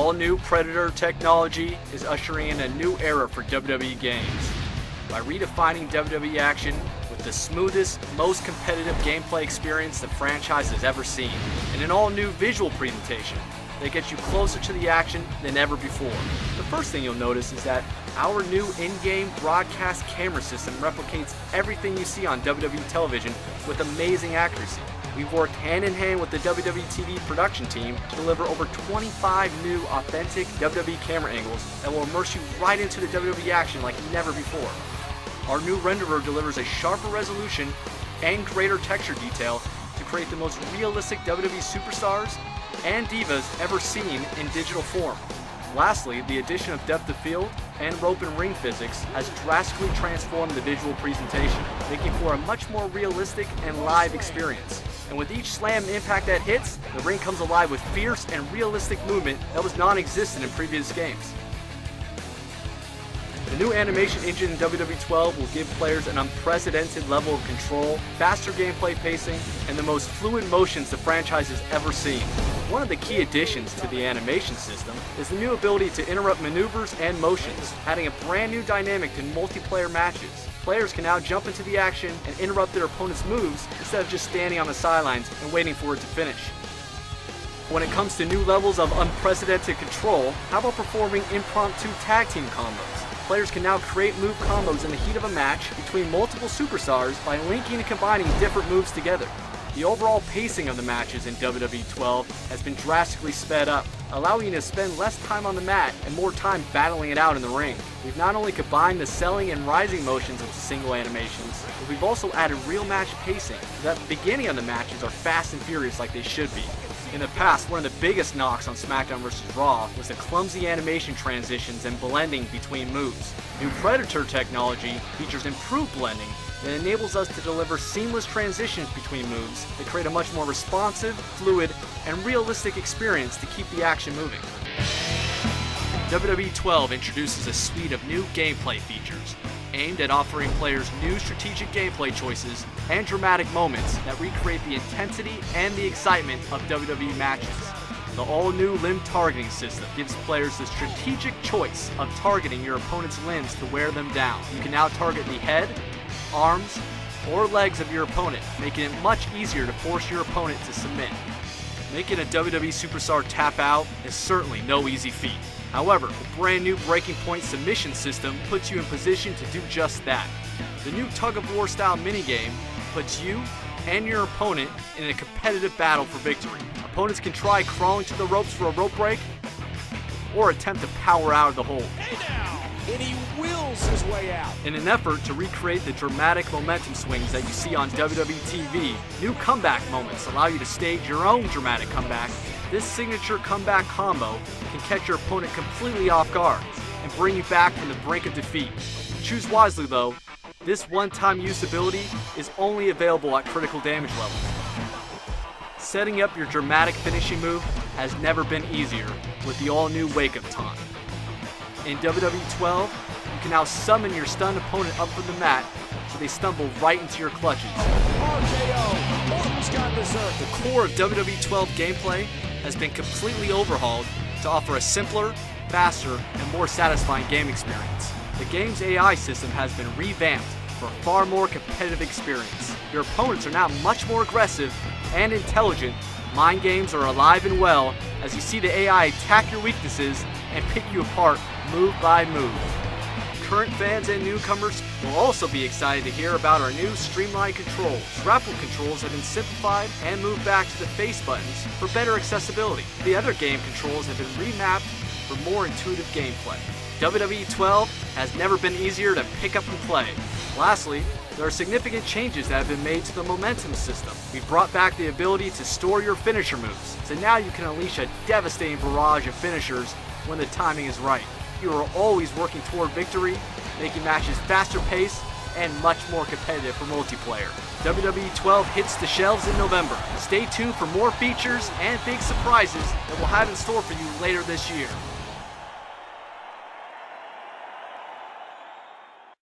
all-new Predator technology is ushering in a new era for WWE games. By redefining WWE action with the smoothest, most competitive gameplay experience the franchise has ever seen, and an all-new visual presentation that gets you closer to the action than ever before. The first thing you'll notice is that our new in-game broadcast camera system replicates everything you see on WWE television with amazing accuracy. We've worked hand-in-hand with the WWE TV production team to deliver over 25 new authentic WWE camera angles that will immerse you right into the WWE action like never before. Our new renderer delivers a sharper resolution and greater texture detail to create the most realistic WWE superstars and divas ever seen in digital form. Lastly, the addition of depth of field and rope and ring physics has drastically transformed the visual presentation, making for a much more realistic and live experience. And with each slam and impact that hits, the ring comes alive with fierce and realistic movement that was non-existent in previous games. The new animation engine in WWE 12 will give players an unprecedented level of control, faster gameplay pacing, and the most fluid motions the franchise has ever seen. One of the key additions to the animation system is the new ability to interrupt maneuvers and motions, adding a brand new dynamic to multiplayer matches. Players can now jump into the action and interrupt their opponent's moves instead of just standing on the sidelines and waiting for it to finish. When it comes to new levels of unprecedented control, how about performing impromptu tag team combos? Players can now create move combos in the heat of a match between multiple superstars by linking and combining different moves together. The overall pacing of the matches in WWE 12 has been drastically sped up, allowing you to spend less time on the mat and more time battling it out in the ring. We've not only combined the selling and rising motions into single animations, but we've also added real match pacing, so that the beginning of the matches are fast and furious like they should be. In the past, one of the biggest knocks on SmackDown vs. Raw was the clumsy animation transitions and blending between moves. New Predator technology features improved blending that enables us to deliver seamless transitions between moves that create a much more responsive, fluid, and realistic experience to keep the action moving. WWE 12 introduces a suite of new gameplay features aimed at offering players new strategic gameplay choices and dramatic moments that recreate the intensity and the excitement of WWE matches. The all-new limb targeting system gives players the strategic choice of targeting your opponent's limbs to wear them down. You can now target the head, arms, or legs of your opponent, making it much easier to force your opponent to submit. Making a WWE superstar tap out is certainly no easy feat. However, the brand new breaking point submission system puts you in position to do just that. The new tug-of-war style minigame puts you and your opponent in a competitive battle for victory. Opponents can try crawling to the ropes for a rope break, or attempt to power out of the hold. And he wills his way out. In an effort to recreate the dramatic momentum swings that you see on WWE TV, new comeback moments allow you to stage your own dramatic comeback. This signature comeback combo can catch your opponent completely off guard and bring you back from the brink of defeat. Choose wisely though, this one-time use ability is only available at critical damage levels. Setting up your dramatic finishing move has never been easier with the all-new Wake Up Taunt. In WWE 12, you can now summon your stunned opponent up from the mat so they stumble right into your clutches. RKO, Orton's got berserk. The core of WWE 12 gameplay has been completely overhauled to offer a simpler, faster, and more satisfying game experience. The game's AI system has been revamped for a far more competitive experience. Your opponents are now much more aggressive and intelligent. Mind games are alive and well as you see the AI attack your weaknesses and pick you apart move by move. Current fans and newcomers will also be excited to hear about our new streamlined controls. Grapple controls have been simplified and moved back to the face buttons for better accessibility. The other game controls have been remapped for more intuitive gameplay. WWE 12 has never been easier to pick up and play. Lastly, there are significant changes that have been made to the momentum system. We've brought back the ability to store your finisher moves, so now you can unleash a devastating barrage of finishers when the timing is right. You are always working toward victory, making matches faster paced and much more competitive for multiplayer. WWE 12 hits the shelves in November. Stay tuned for more features and big surprises that we'll have in store for you later this year.